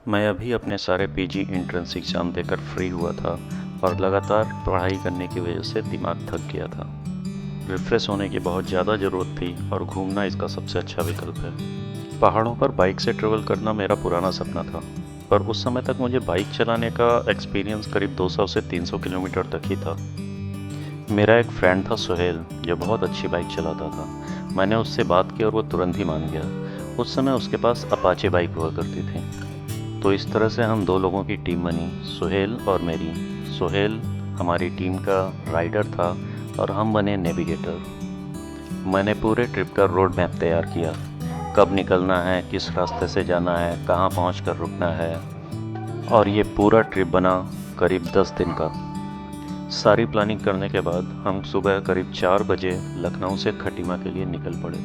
मैं अभी अपने सारे पीजी एंट्रेंस एग्ज़ाम देकर फ्री हुआ था और लगातार पढ़ाई करने की वजह से दिमाग थक गया था। रिफ़्रेश होने की बहुत ज़्यादा ज़रूरत थी और घूमना इसका सबसे अच्छा विकल्प है। पहाड़ों पर बाइक से ट्रैवल करना मेरा पुराना सपना था, पर उस समय तक मुझे बाइक चलाने का एक्सपीरियंस करीब 200 से 300 किलोमीटर तक ही था। मेरा एक फ्रेंड था सुहेल, जो बहुत अच्छी बाइक चलाता था। मैंने उससे बात की और वो तुरंत ही मान गया। उस समय उसके पास अपाचे बाइक हुआ करती थी। तो इस तरह से हम दो लोगों की टीम बनी, सुहेल और मेरी। सुहेल हमारी टीम का राइडर था और हम बने नेविगेटर। मैंने पूरे ट्रिप का रोड मैप तैयार किया, कब निकलना है, किस रास्ते से जाना है, कहाँ पहुँचकर रुकना है, और ये पूरा ट्रिप बना करीब 10 दिन का। सारी प्लानिंग करने के बाद हम सुबह करीब 4 बजे लखनऊ से खटीमा के लिए निकल पड़े।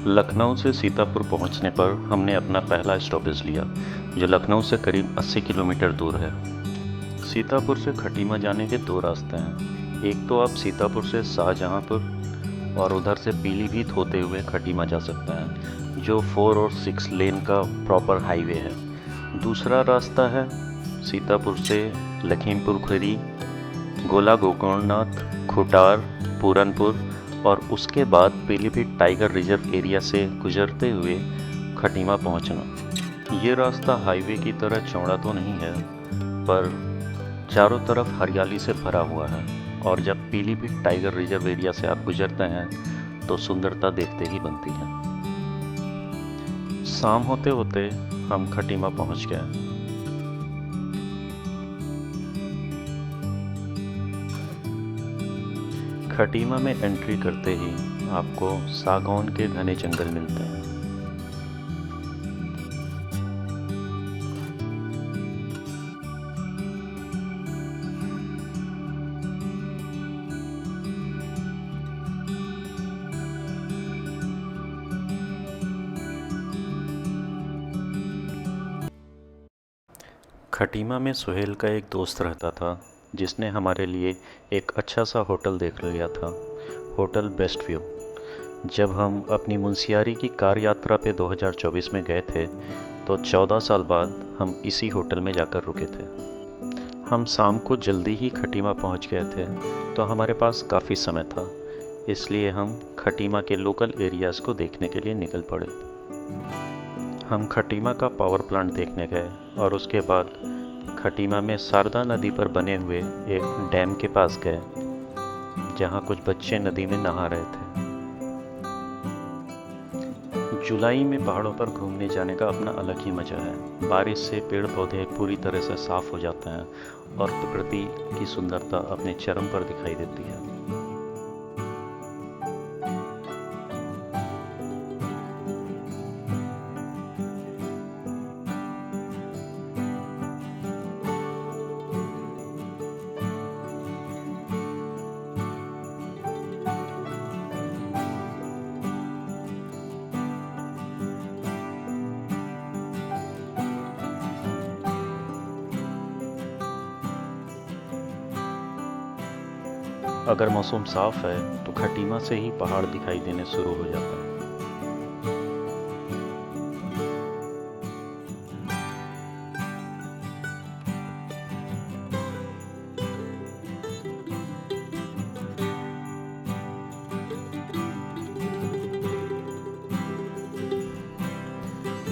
लखनऊ से सीतापुर पहुंचने पर हमने अपना पहला स्टॉपेज लिया, जो लखनऊ से करीब 80 किलोमीटर दूर है। सीतापुर से खटीमा जाने के दो रास्ते हैं। एक तो आप सीतापुर से शाहजहांपुर और उधर से पीलीभीत होते हुए खटीमा जा सकते हैं, जो 4 और 6 लेन का प्रॉपर हाईवे है। दूसरा रास्ता है सीतापुर से लखीमपुर खीरी, गोला गोकर्णनाथ, खुटार, पूरनपुर और उसके बाद पीलीभीत टाइगर रिजर्व एरिया से गुजरते हुए खटीमा पहुंचना। ये रास्ता हाईवे की तरह चौड़ा तो नहीं है, पर चारों तरफ हरियाली से भरा हुआ है, और जब पीलीभीत टाइगर रिजर्व एरिया से आप गुजरते हैं तो सुंदरता देखते ही बनती है। शाम होते होते हम खटीमा पहुंच गए। खटीमा में एंट्री करते ही आपको सागौन के घने जंगल मिलते हैं। खटीमा में सुहेल का एक दोस्त रहता था, जिसने हमारे लिए एक अच्छा सा होटल देख लिया था, होटल बेस्ट व्यू। जब हम अपनी मुंशियारी की कार यात्रा पे 2024 में गए थे, तो 14 साल बाद हम इसी होटल में जाकर रुके थे। हम शाम को जल्दी ही खटीमा पहुंच गए थे, तो हमारे पास काफ़ी समय था, इसलिए हम खटीमा के लोकल एरियाज़ को देखने के लिए निकल पड़े। हम खटीमा का पावर प्लांट देखने गए और उसके बाद खटीमा में शारदा नदी पर बने हुए एक डैम के पास गए, जहाँ कुछ बच्चे नदी में नहा रहे थे। जुलाई में पहाड़ों पर घूमने जाने का अपना अलग ही मज़ा है। बारिश से पेड़ पौधे पूरी तरह से साफ हो जाते हैं और प्रकृति की सुंदरता अपने चरम पर दिखाई देती है। अगर मौसम साफ है तो खटीमा से ही पहाड़ दिखाई देने शुरू हो जाता है।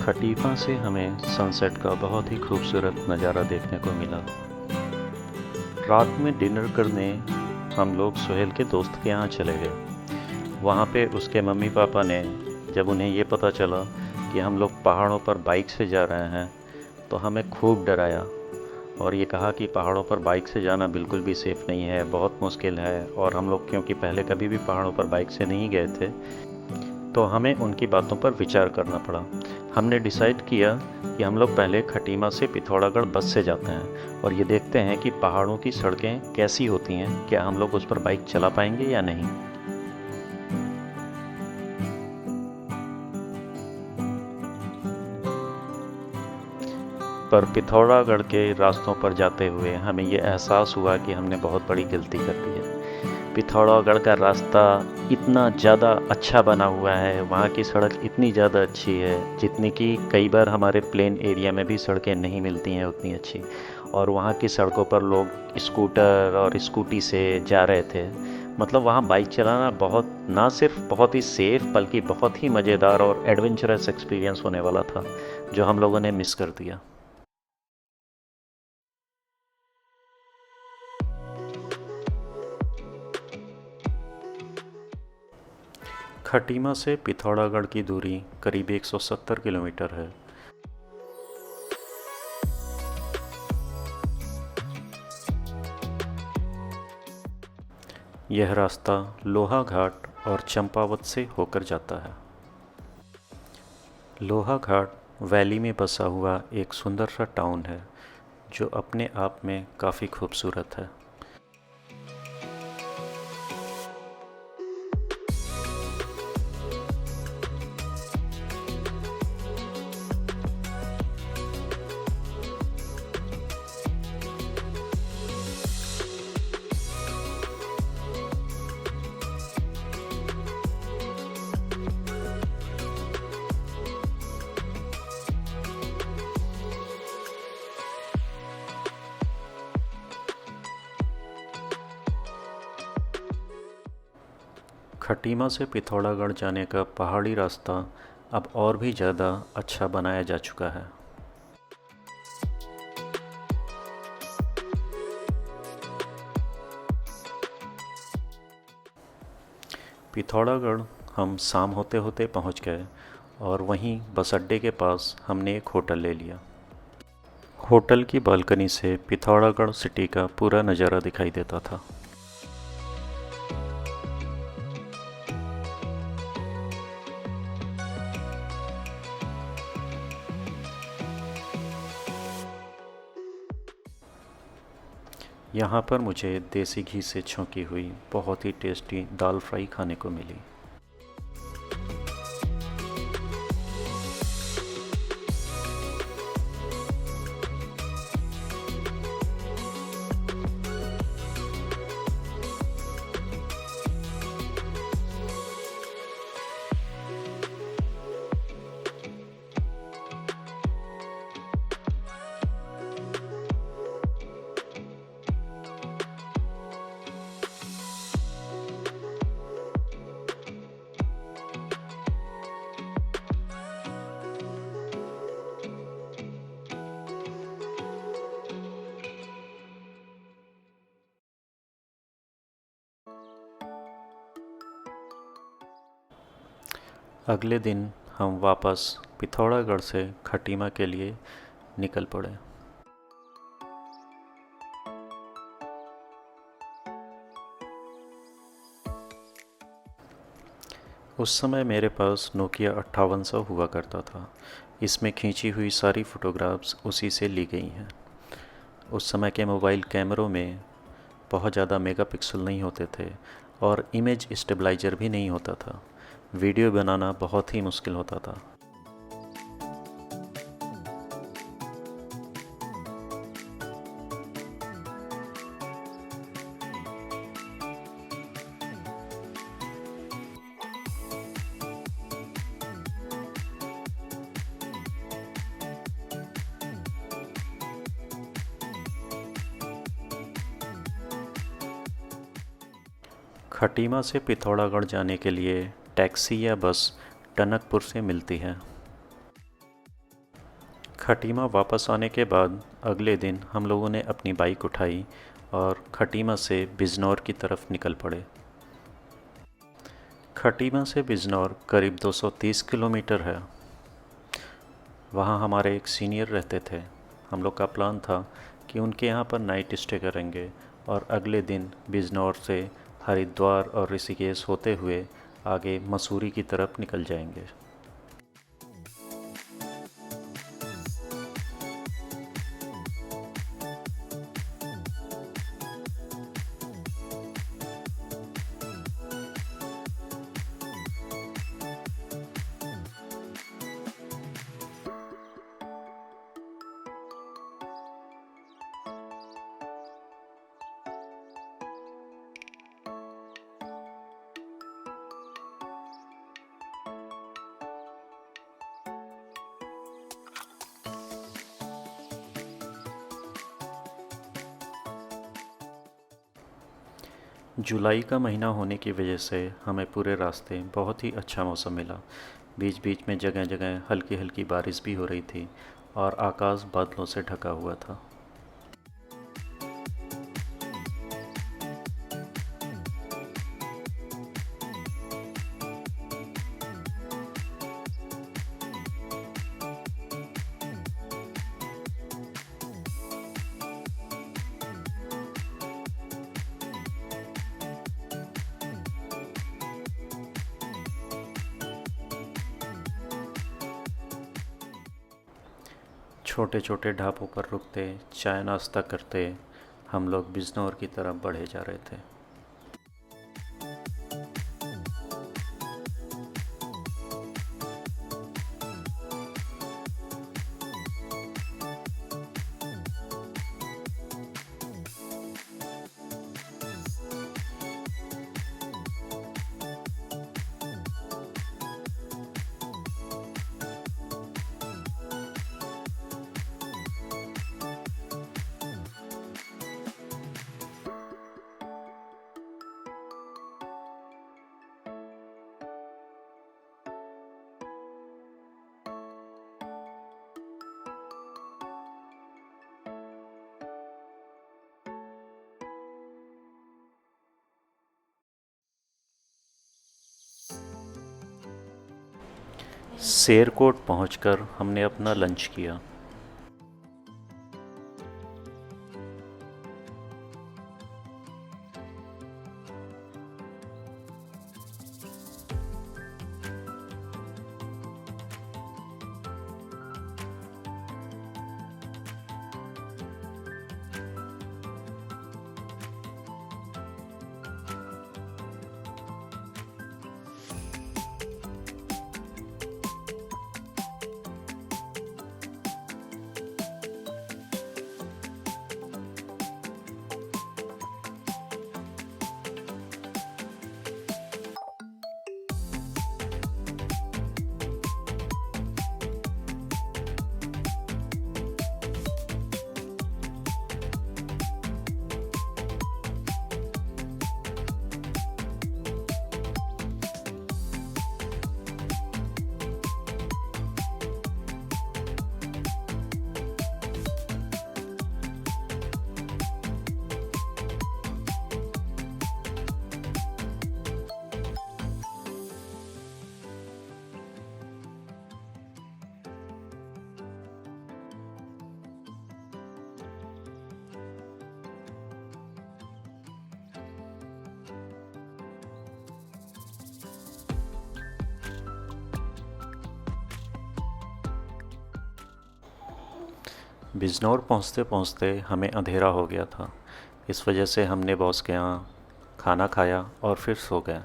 खटीमा से हमें सनसेट का बहुत ही खूबसूरत नज़ारा देखने को मिला। रात में डिनर करने हम लोग सुहेल के दोस्त के यहाँ चले गए। वहाँ पे उसके मम्मी पापा ने, जब उन्हें ये पता चला कि हम लोग पहाड़ों पर बाइक से जा रहे हैं, तो हमें खूब डराया और ये कहा कि पहाड़ों पर बाइक से जाना बिल्कुल भी सेफ़ नहीं है, बहुत मुश्किल है। और हम लोग क्योंकि पहले कभी भी पहाड़ों पर बाइक से नहीं गए थे, तो हमें उनकी बातों पर विचार करना पड़ा। हमने डिसाइड किया कि हम लोग पहले खटीमा से पिथौरागढ़ बस से जाते हैं और ये देखते हैं कि पहाड़ों की सड़कें कैसी होती हैं, क्या हम लोग उस पर बाइक चला पाएंगे या नहीं। पर पिथौरागढ़ के रास्तों पर जाते हुए हमें ये एहसास हुआ कि हमने बहुत बड़ी गलती कर दी है। पिथौरागढ़ का रास्ता इतना ज़्यादा अच्छा बना हुआ है, वहाँ की सड़क इतनी ज़्यादा अच्छी है जितनी कि कई बार हमारे प्लेन एरिया में भी सड़कें नहीं मिलती हैं उतनी अच्छी। और वहाँ की सड़कों पर लोग स्कूटर और स्कूटी से जा रहे थे। मतलब वहाँ बाइक चलाना बहुत, ना सिर्फ बहुत ही सेफ बल्कि बहुत ही मज़ेदार और एडवेंचरस एक्सपीरियंस होने वाला था, जो हम लोगों ने मिस कर दिया। खटीमा से पिथौरागढ़ की दूरी करीब 170 किलोमीटर है। यह रास्ता लोहा घाट और चंपावत से होकर जाता है। लोहा घाट वैली में बसा हुआ एक सुंदर सा टाउन है जो अपने आप में काफ़ी खूबसूरत है। खटीमा से पिथौरागढ़ जाने का पहाड़ी रास्ता अब और भी ज़्यादा अच्छा बनाया जा चुका है। पिथौरागढ़ हम शाम होते होते पहुंच गए और वहीं बस अड्डे के पास हमने एक होटल ले लिया। होटल की बालकनी से पिथौरागढ़ सिटी का पूरा नज़ारा दिखाई देता था। यहाँ पर मुझे देसी घी से छौंकी हुई बहुत ही टेस्टी दाल फ्राई खाने को मिली। अगले दिन हम वापस पिथौरागढ़ से खटीमा के लिए निकल पड़े। उस समय मेरे पास नोकिया 5800 हुआ करता था। इसमें खींची हुई सारी फ़ोटोग्राफ्स उसी से ली गई हैं। उस समय के मोबाइल कैमरों में बहुत ज़्यादा मेगापिक्सल नहीं होते थे और इमेज स्टेबलाइजर भी नहीं होता था। वीडियो बनाना बहुत ही मुश्किल होता था। खटीमा से पिथौरागढ़ जाने के लिए टैक्सी या बस टनकपुर से मिलती है। खटीमा वापस आने के बाद अगले दिन हम लोगों ने अपनी बाइक उठाई और खटीमा से बिजनौर की तरफ निकल पड़े। खटीमा से बिजनौर करीब 230 किलोमीटर है। वहाँ हमारे एक सीनियर रहते थे। हम लोग का प्लान था कि उनके यहाँ पर नाइट स्टे करेंगे और अगले दिन बिजनौर से हरिद्वार और ऋषिकेश होते हुए आगे मसूरी की तरफ निकल जाएंगे। जुलाई का महीना होने की वजह से हमें पूरे रास्ते बहुत ही अच्छा मौसम मिला। बीच बीच में जगह जगह हल्की हल्की बारिश भी हो रही थी और आकाश बादलों से ढका हुआ था। छोटे छोटे ढाबों पर रुकते, चाय नाश्ता करते हम लोग बिजनौर की तरफ बढ़े जा रहे थे। शेरकोट पहुंचकर हमने अपना लंच किया। बिजनौर पहुंचते पहुंचते हमें अंधेरा हो गया था। इस वजह से हमने बॉस के यहाँ खाना खाया और फिर सो गए।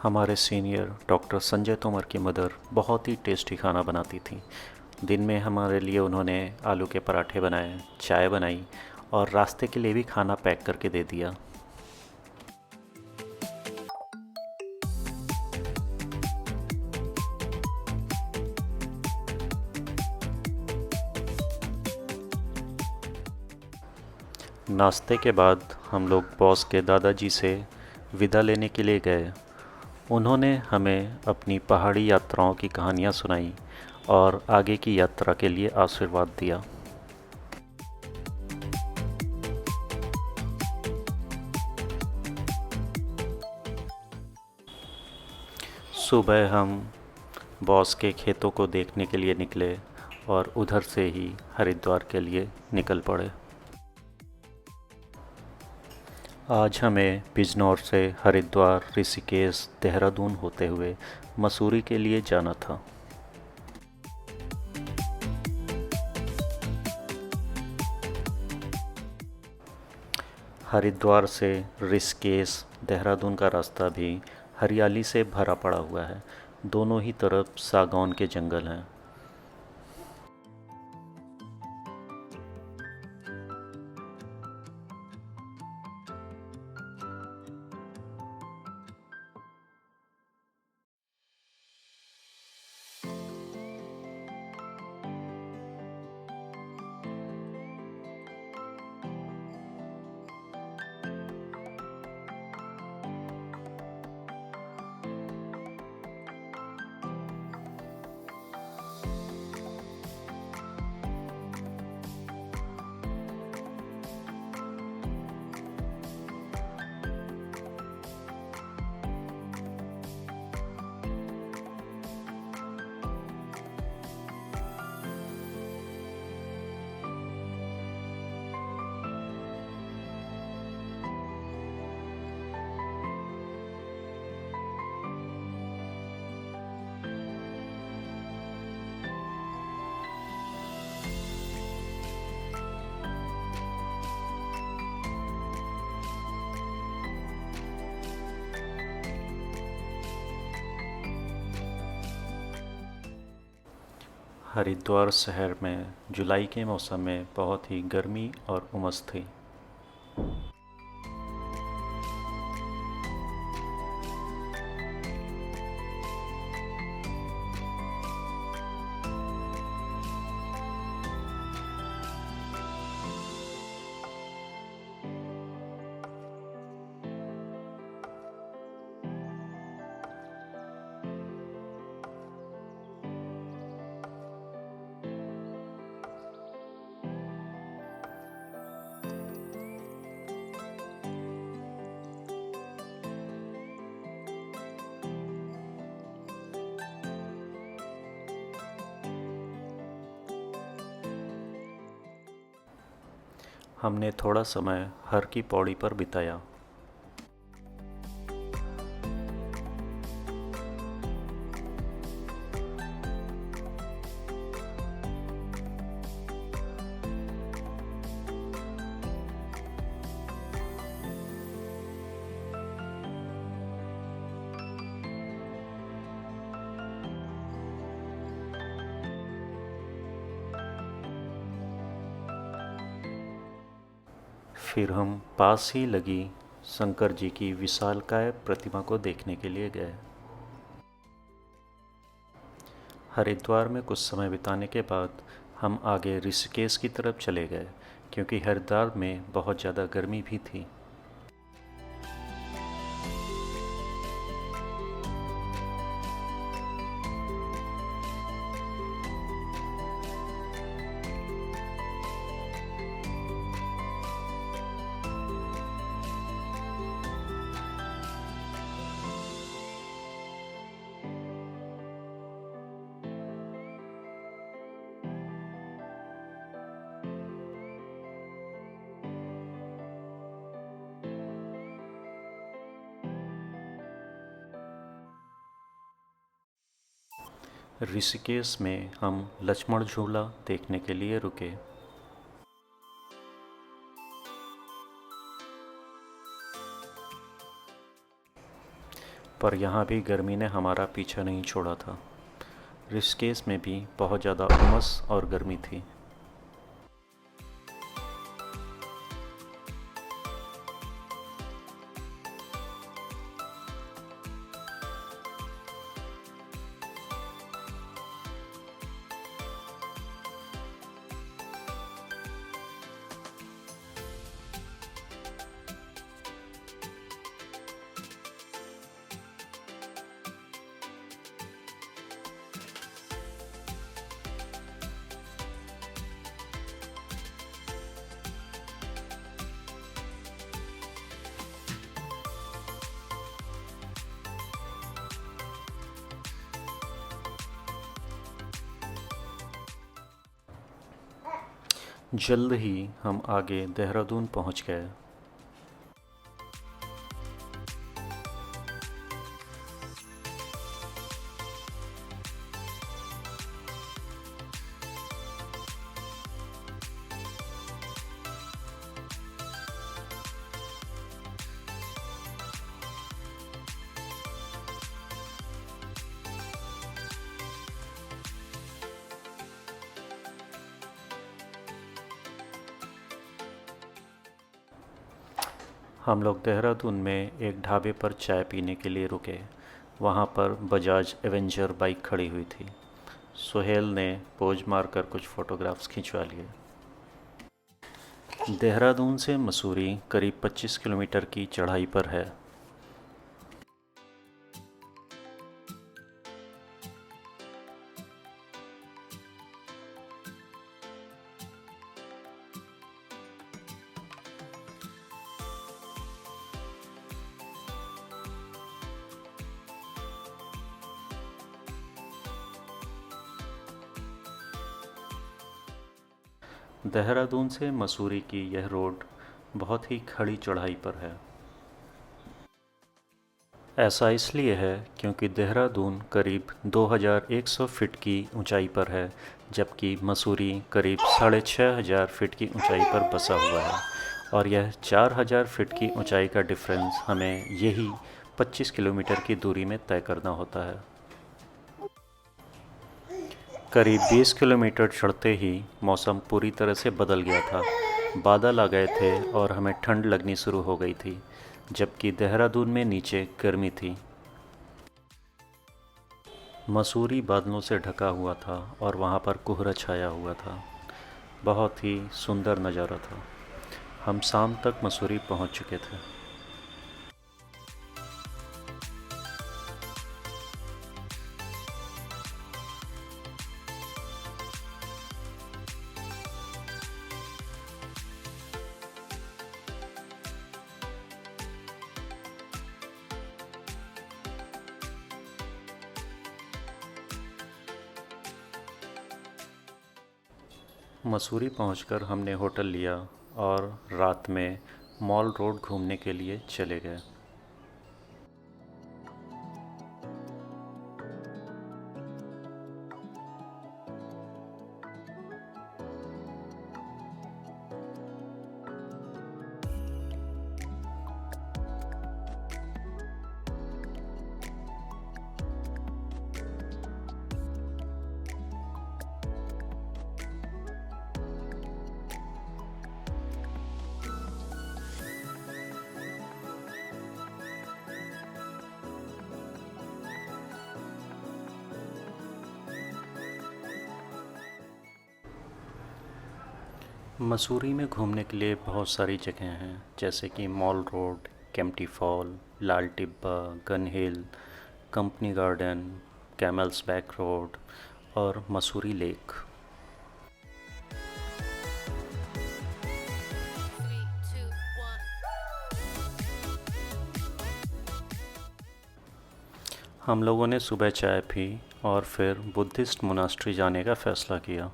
हमारे सीनियर डॉक्टर संजय तोमर की मदर बहुत ही टेस्टी खाना बनाती थी। दिन में हमारे लिए उन्होंने आलू के पराठे बनाए, चाय बनाई और रास्ते के लिए भी खाना पैक करके दे दिया। नाश्ते के बाद हम लोग बॉस के दादाजी से विदा लेने के लिए गए। उन्होंने हमें अपनी पहाड़ी यात्राओं की कहानियाँ सुनाई और आगे की यात्रा के लिए आशीर्वाद दिया। सुबह हम बॉस के खेतों को देखने के लिए निकले और उधर से ही हरिद्वार के लिए निकल पड़े। आज हमें बिजनौर से हरिद्वार, ऋषिकेश, देहरादून होते हुए मसूरी के लिए जाना था। हरिद्वार से ऋषिकेश, देहरादून का रास्ता भी हरियाली से भरा पड़ा हुआ है। दोनों ही तरफ सागौन के जंगल हैं। हरिद्वार शहर में जुलाई के मौसम में बहुत ही गर्मी और उमस थी। हमने थोड़ा समय हर की पौड़ी पर बिताया। फिर हम पास ही लगी शंकर जी की विशालकाय प्रतिमा को देखने के लिए गए। हरिद्वार में कुछ समय बिताने के बाद हम आगे ऋषिकेश की तरफ चले गए, क्योंकि हरिद्वार में बहुत ज़्यादा गर्मी भी थी। ऋषिकेश में हम लक्ष्मण झूला देखने के लिए रुके। पर यहाँ भी गर्मी ने हमारा पीछा नहीं छोड़ा था। ऋषिकेश में भी बहुत ज़्यादा उमस और गर्मी थी। जल्द ही हम आगे देहरादून पहुंच गए। हम लोग देहरादून में एक ढाबे पर चाय पीने के लिए रुके। वहाँ पर बजाज एवेंजर बाइक खड़ी हुई थी। सुहेल ने पोज मारकर कुछ फ़ोटोग्राफ्स खिंचवा लिए। देहरादून से मसूरी करीब 25 किलोमीटर की चढ़ाई पर है। देहरादून से मसूरी की यह रोड बहुत ही खड़ी चढ़ाई पर है। ऐसा इसलिए है क्योंकि देहरादून करीब 2100 फीट की ऊंचाई पर है, जबकि मसूरी करीब 6500 फीट की ऊंचाई पर बसा हुआ है। और यह 4000 फीट की ऊंचाई का डिफरेंस हमें यही 25 किलोमीटर की दूरी में तय करना होता है। करीब 20 किलोमीटर चढ़ते ही मौसम पूरी तरह से बदल गया था। बादल आ गए थे और हमें ठंड लगनी शुरू हो गई थी, जबकि देहरादून में नीचे गर्मी थी। मसूरी बादलों से ढका हुआ था और वहाँ पर कोहरा छाया हुआ था। बहुत ही सुंदर नज़ारा था। हम शाम तक मसूरी पहुँच चुके थे। मसूरी पहुंचकर हमने होटल लिया और रात में मॉल रोड घूमने के लिए चले गए। मसूरी में घूमने के लिए बहुत सारी जगह हैं, जैसे कि Mall Road, Kempty Fall, Lal Tibba, Gun Hill, Company Garden, Camel's Back Road और मसूरी लेक। हम लोगों ने सुबह चाय पी और फिर बुद्धिस्ट मोनास्ट्री जाने का फ़ैसला किया।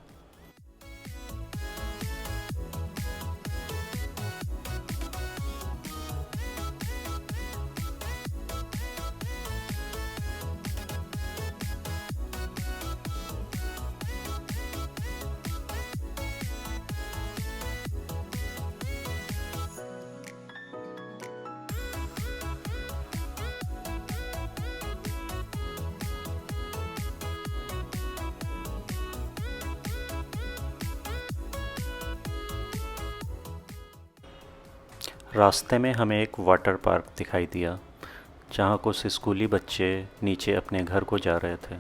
रास्ते में हमें एक वाटर पार्क दिखाई दिया, जहाँ कुछ स्कूली बच्चे नीचे अपने घर को जा रहे थे।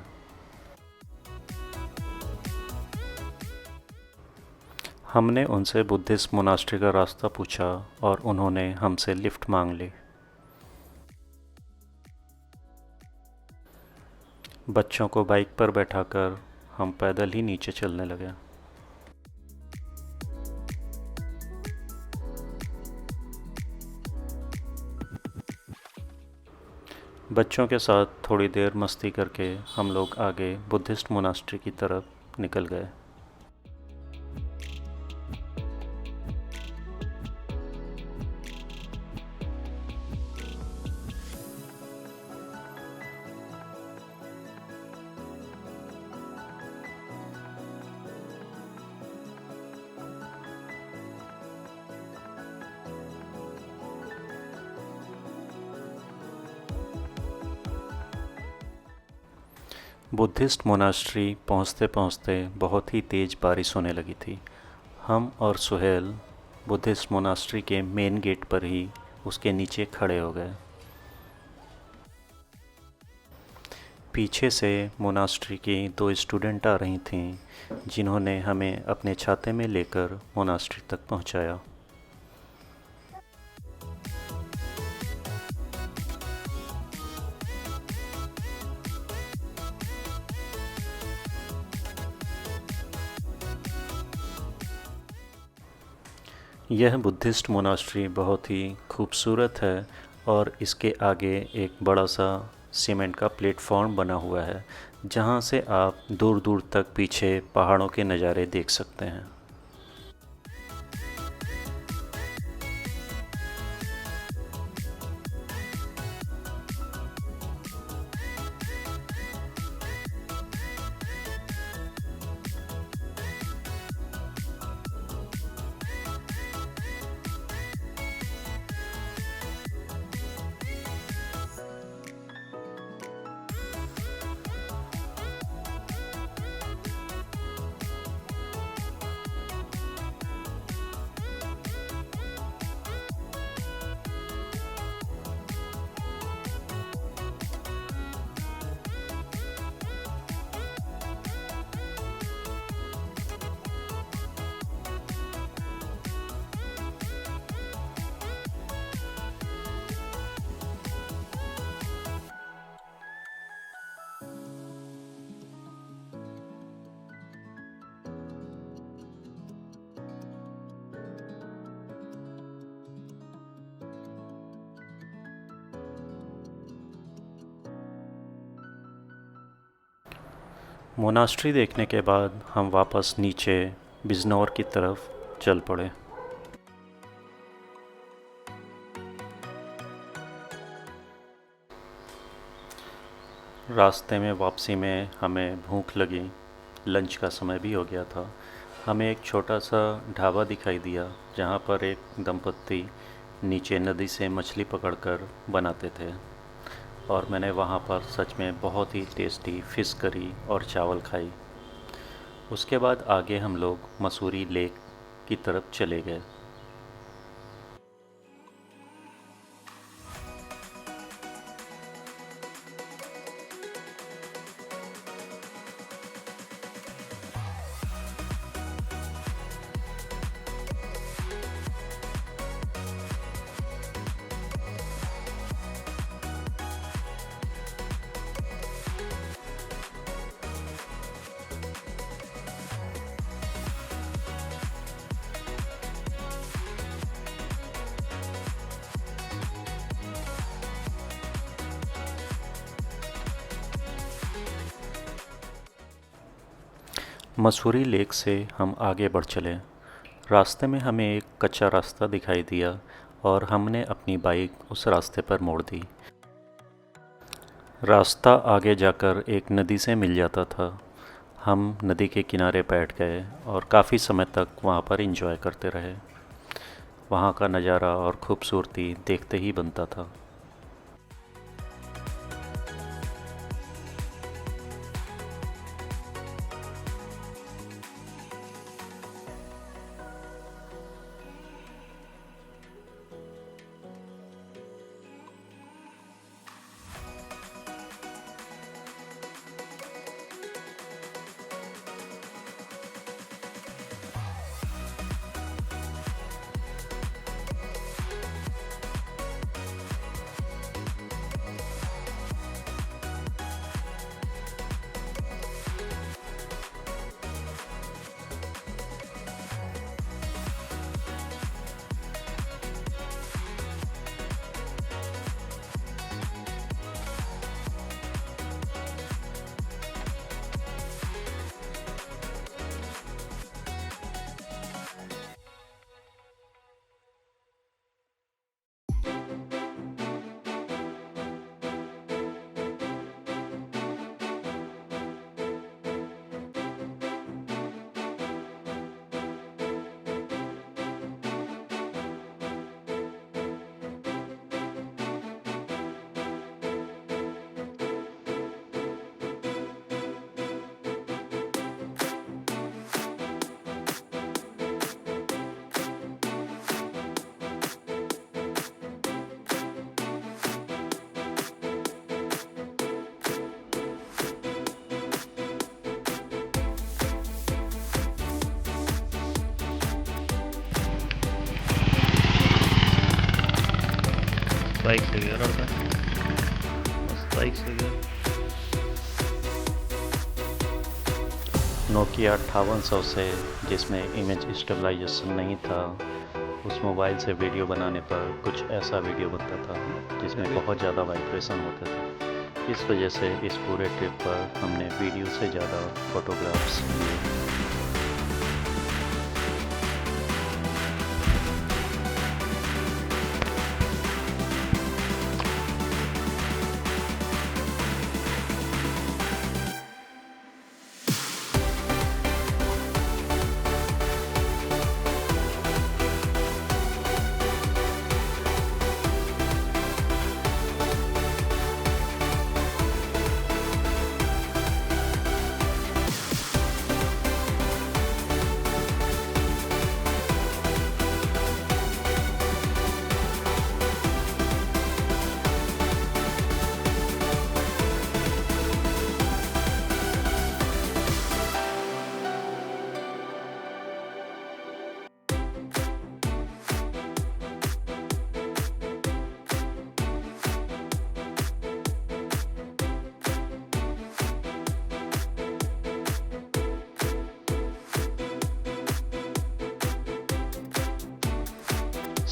हमने उनसे बुद्धिस्ट मोनास्ट्री का रास्ता पूछा और उन्होंने हमसे लिफ्ट मांग ली। बच्चों को बाइक पर बैठाकर हम पैदल ही नीचे चलने लगे। बच्चों के साथ थोड़ी देर मस्ती करके हम लोग आगे बुद्धिस्ट मोनास्ट्री की तरफ निकल गए। बुद्धिस्ट मोनास्ट्री पहुँचते पहुँचते बहुत ही तेज़ बारिश होने लगी थी। हम और सुहेल बुद्धिस्ट मोनास्ट्री के मेन गेट पर ही उसके नीचे खड़े हो गए। पीछे से मोनास्ट्री की 2 स्टूडेंट आ रही थीं, जिन्होंने हमें अपने छाते में लेकर मोनास्ट्री तक पहुंचाया। यह बुद्धिस्ट मोनास्ट्री बहुत ही खूबसूरत है और इसके आगे एक बड़ा सा सीमेंट का प्लेटफॉर्म बना हुआ है, जहाँ से आप दूर दूर तक पीछे पहाड़ों के नज़ारे देख सकते हैं। मोनास्ट्री देखने के बाद हम वापस नीचे बिजनौर की तरफ चल पड़े। रास्ते में वापसी में हमें भूख लगी, लंच का समय भी हो गया था। हमें एक छोटा सा ढाबा दिखाई दिया जहाँ पर एक दंपत्ति नीचे नदी से मछली पकड़कर बनाते थे, और मैंने वहाँ पर सच में बहुत ही टेस्टी फ़िश करी और चावल खाई। उसके बाद आगे हम लोग मसूरी लेक की तरफ चले गए। मसूरी लेक से हम आगे बढ़ चले। रास्ते में हमें एक कच्चा रास्ता दिखाई दिया और हमने अपनी बाइक उस रास्ते पर मोड़ दी। रास्ता आगे जाकर एक नदी से मिल जाता था। हम नदी के किनारे बैठ गए और काफ़ी समय तक वहाँ पर एंजॉय करते रहे। वहाँ का नज़ारा और खूबसूरती देखते ही बनता था। बाइक से गया लड़का, बस बाइक से गया। नोकिया 5800 से, जिसमें इमेज स्टेबलाइजेशन नहीं था, उस मोबाइल से वीडियो बनाने पर कुछ ऐसा वीडियो बनता था जिसमें बहुत ज़्यादा वाइब्रेशन होते थे। इस वजह से इस पूरे ट्रिप पर हमने वीडियो से ज़्यादा फ़ोटोग्राफ्स लिए।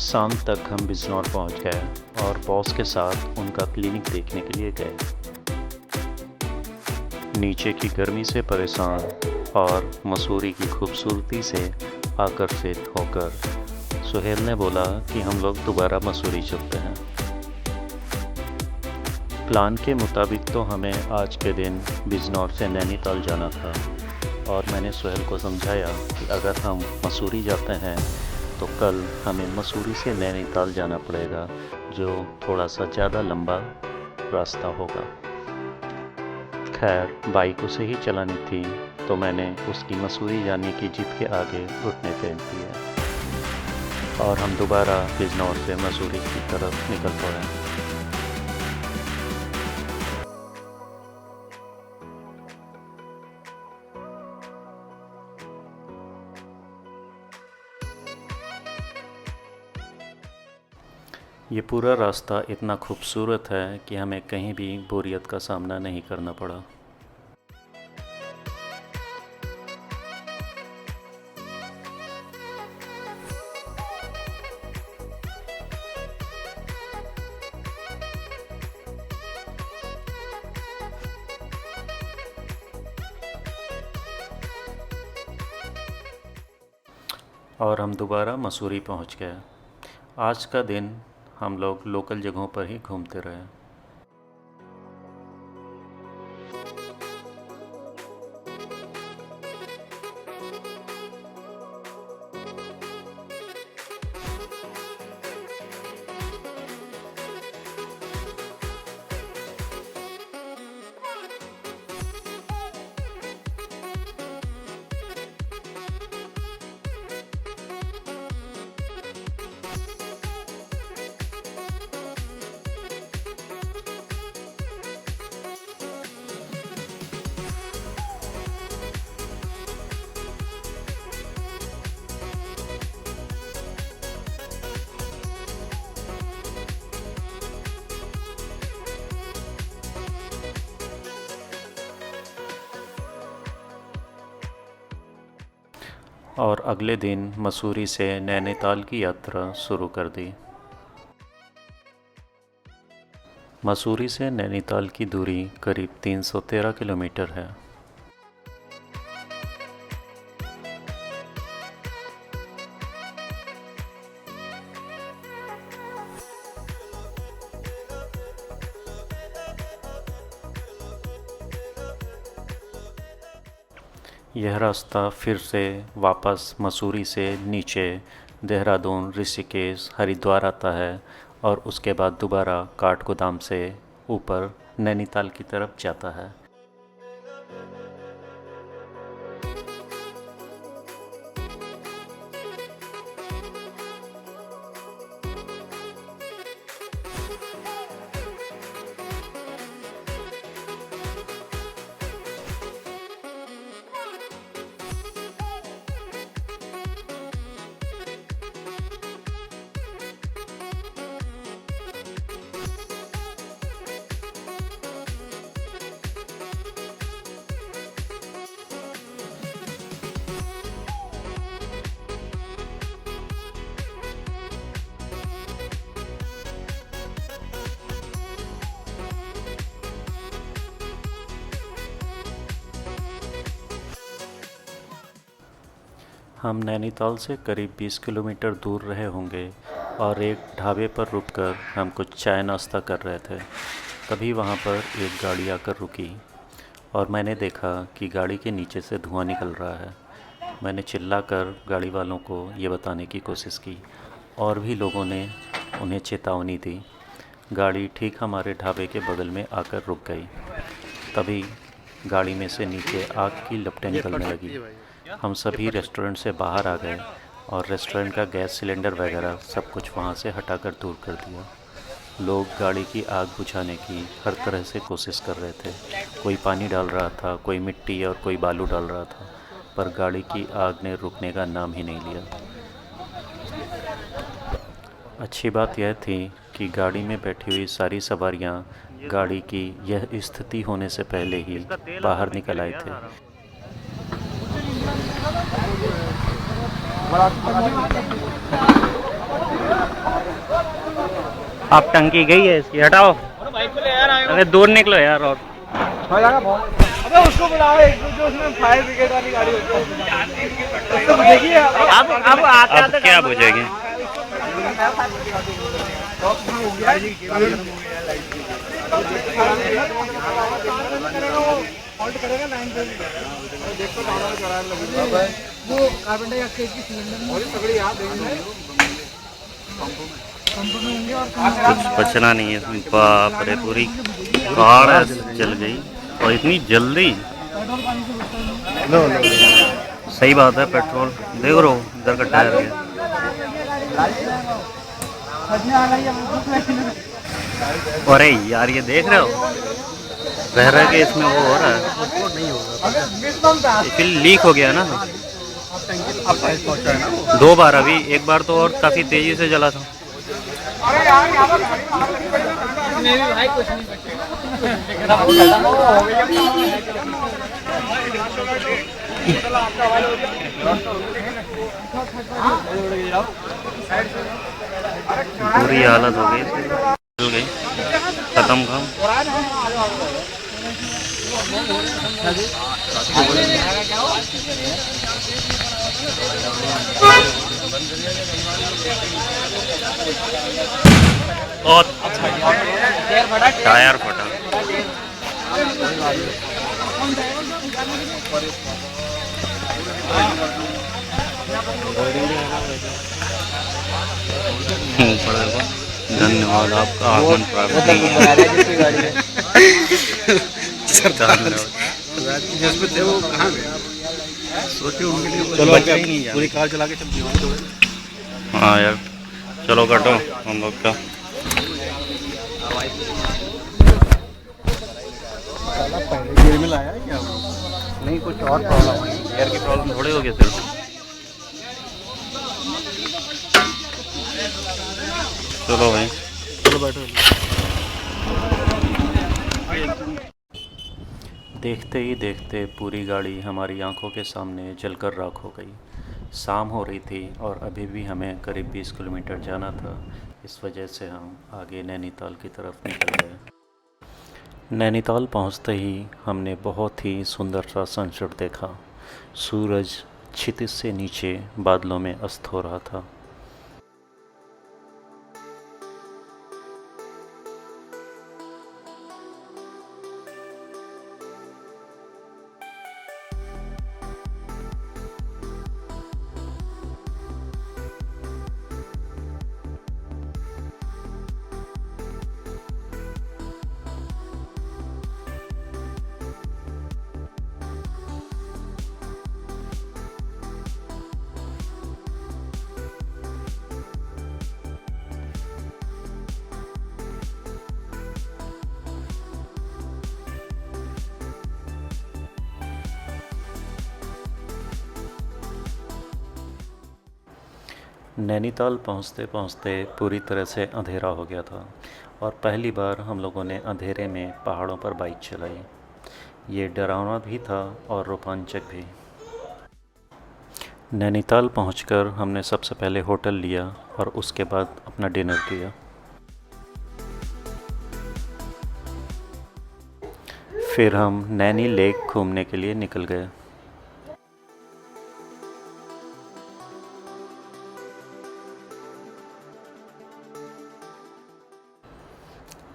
शाम तक हम बिजनौर पहुंच गए और बॉस के साथ उनका क्लिनिक देखने के लिए गए। नीचे की गर्मी से परेशान और मसूरी की खूबसूरती से आकर्षित होकर सुहेल ने बोला कि हम लोग दोबारा मसूरी चलते हैं। प्लान के मुताबिक तो हमें आज के दिन बिजनौर से नैनीताल जाना था और मैंने सुहेल को समझाया कि अगर हम मसूरी जाते हैं तो कल हमें मसूरी से नैनीताल जाना पड़ेगा, जो थोड़ा सा ज़्यादा लंबा रास्ता होगा। खैर, बाइक उसे ही चलानी थी तो मैंने उसकी मसूरी जाने की जिद के आगे घुटने फेंक दिए और हम दोबारा बिजनौर से मसूरी की तरफ निकल पड़े। ये पूरा रास्ता इतना खूबसूरत है कि हमें कहीं भी बोरियत का सामना नहीं करना पड़ा। और हम दोबारा मसूरी पहुंच गए। आज का दिन हम लोग लोकल जगहों पर ही घूमते रहे। और अगले दिन मसूरी से नैनीताल की यात्रा शुरू कर दी। मसूरी से नैनीताल की दूरी करीब 313 किलोमीटर है। यह रास्ता फिर से वापस मसूरी से नीचे देहरादून, ऋषिकेश, हरिद्वार आता है और उसके बाद दोबारा काठगोदाम से ऊपर नैनीताल की तरफ जाता है। हम नैनीताल से करीब 20 किलोमीटर दूर रहे होंगे और एक ढाबे पर रुककर हम कुछ चाय नाश्ता कर रहे थे। तभी वहाँ पर एक गाड़ी आकर रुकी और मैंने देखा कि गाड़ी के नीचे से धुआं निकल रहा है। मैंने चिल्लाकर गाड़ी वालों को ये बताने की कोशिश की और भी लोगों ने उन्हें चेतावनी दी। गाड़ी ठीक हमारे ढाबे के बगल में आकर रुक गई। तभी गाड़ी में से नीचे आग की लपटें निकलने लगी। हम सभी रेस्टोरेंट से बाहर आ गए और रेस्टोरेंट का गैस सिलेंडर वगैरह सब कुछ वहाँ से हटाकर दूर कर दिया। लोग गाड़ी की आग बुझाने की हर तरह से कोशिश कर रहे थे। कोई पानी डाल रहा था, कोई मिट्टी और कोई बालू डाल रहा था, पर गाड़ी की आग ने रुकने का नाम ही नहीं लिया। अच्छी बात यह थी कि गाड़ी में बैठी हुई सारी सवारियां गाड़ी की यह स्थिति होने से पहले ही बाहर निकल आए थे। आप टंकी गई है इसकी, हटाओ। अरे दूर निकलो यार। और उसको बुलाओ, एक जो उसमें फायर ब्रिगेड वाली गाड़ी होती है उसको देखिए। अब आते अब क्या बुझेगी? वो कार्बन डाइऑक्साइड की सिलेंडर पंप में होंगे और कुछ बचना नहीं है इसमें। बाप रे, पूरी कार जल गई और इतनी जल्दी। पेट्रोल पानी से बचता नहीं। सही बात है, पेट्रोल देख रहे हो इधर का टायर है। फटने वाला ही है, वो भूख लगी। अरे यार, ये देख रहे हो, रह रह के इसमें वो हो रहा है, फिर लीक हो गया ना। 2 बार, अभी एक बार तो और काफ़ी तेज़ी से जला था। भाई कुछ नहीं पूरी हालत हो गई, जल गई, खत्म काम। और टायर फटा। ऊपर देखो, धन्यवाद आपका आगमन प्राप्त पूरी कार चला के चल। हाँ यार, चलो कटो हम लोग का। गियर में लाया है क्या? नहीं, कुछ और प्रॉब्लम है, गियर की प्रॉब्लम। थोड़े हो गए सिर्फ। चलो भाई, चलो बैठो। देखते ही देखते पूरी गाड़ी हमारी आंखों के सामने जलकर राख हो गई। शाम हो रही थी और अभी भी हमें करीब 20 किलोमीटर जाना था। इस वजह से हम आगे नैनीताल की तरफ निकल गए। नैनीताल पहुंचते ही हमने बहुत ही सुंदर सा सनसेट देखा। सूरज क्षितिज से नीचे बादलों में अस्त हो रहा था। नैनीताल पहुंचते पहुंचते पूरी तरह से अंधेरा हो गया था और पहली बार हम लोगों ने अंधेरे में पहाड़ों पर बाइक चलाई। ये डरावना भी था और रोमांचक भी। नैनीताल पहुंचकर हमने सबसे पहले होटल लिया और उसके बाद अपना डिनर किया। फिर हम नैनी लेक घूमने के लिए निकल गए।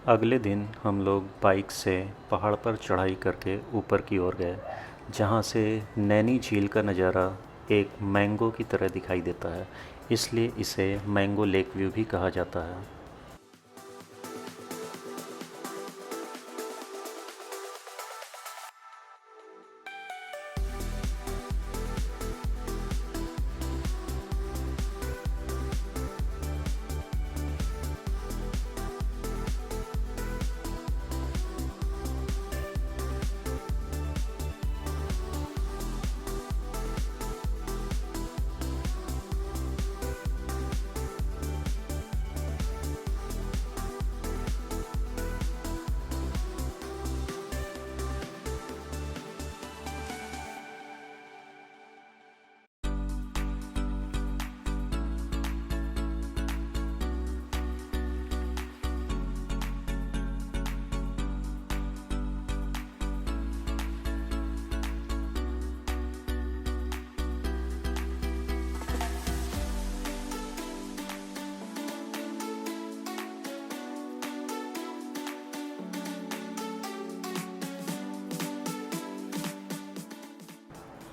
अगले दिन हम लोग बाइक से पहाड़ पर चढ़ाई करके ऊपर की ओर गए, जहाँ से नैनी झील का नज़ारा एक मैंगो की तरह दिखाई देता है, इसलिए इसे मैंगो लेक व्यू भी कहा जाता है।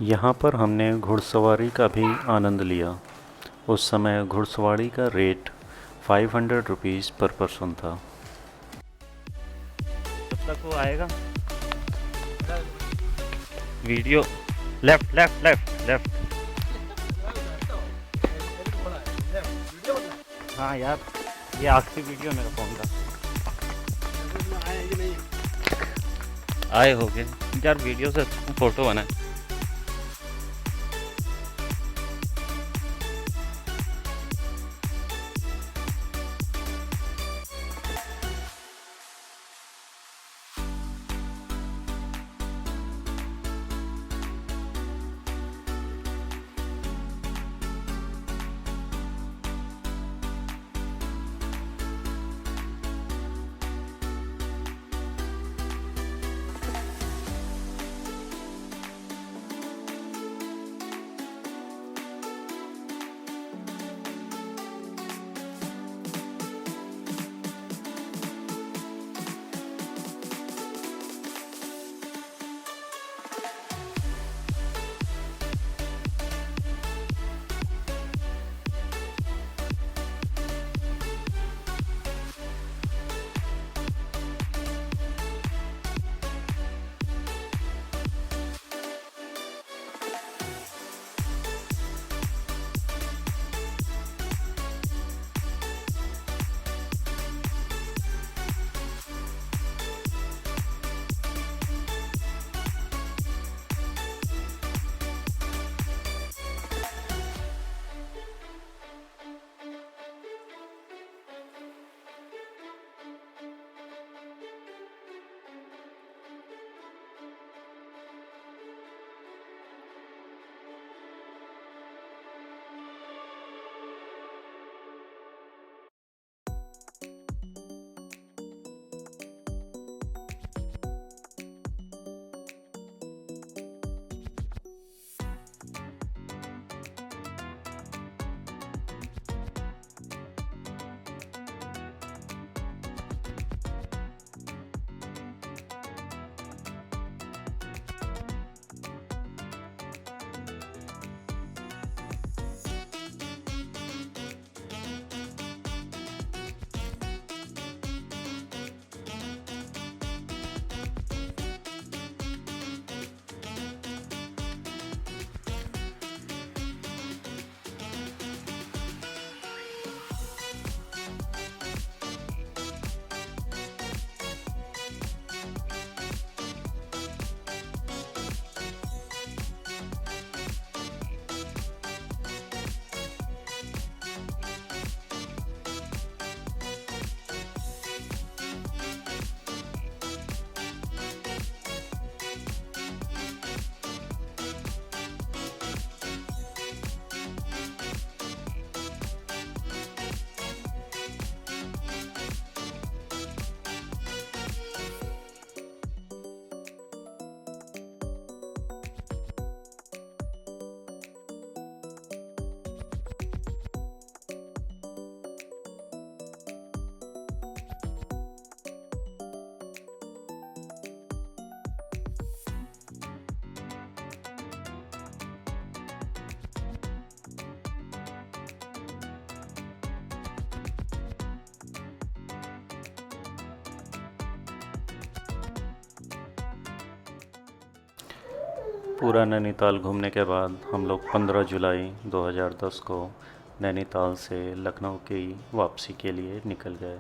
यहाँ पर हमने घुड़सवारी का भी आनंद लिया। उस समय घुड़सवारी का रेट 500 रुपीज़ पर पर्सन था। जब तक वो आएगा video left left left left. हाँ यार, ये आखिरी वीडियो मेरा फोन का। आए हो गए यार, वीडियो से फोटो बनाए। पूरा नैनीताल घूमने के बाद हम लोग 15 जुलाई 2010 को नैनीताल से लखनऊ की वापसी के लिए निकल गए।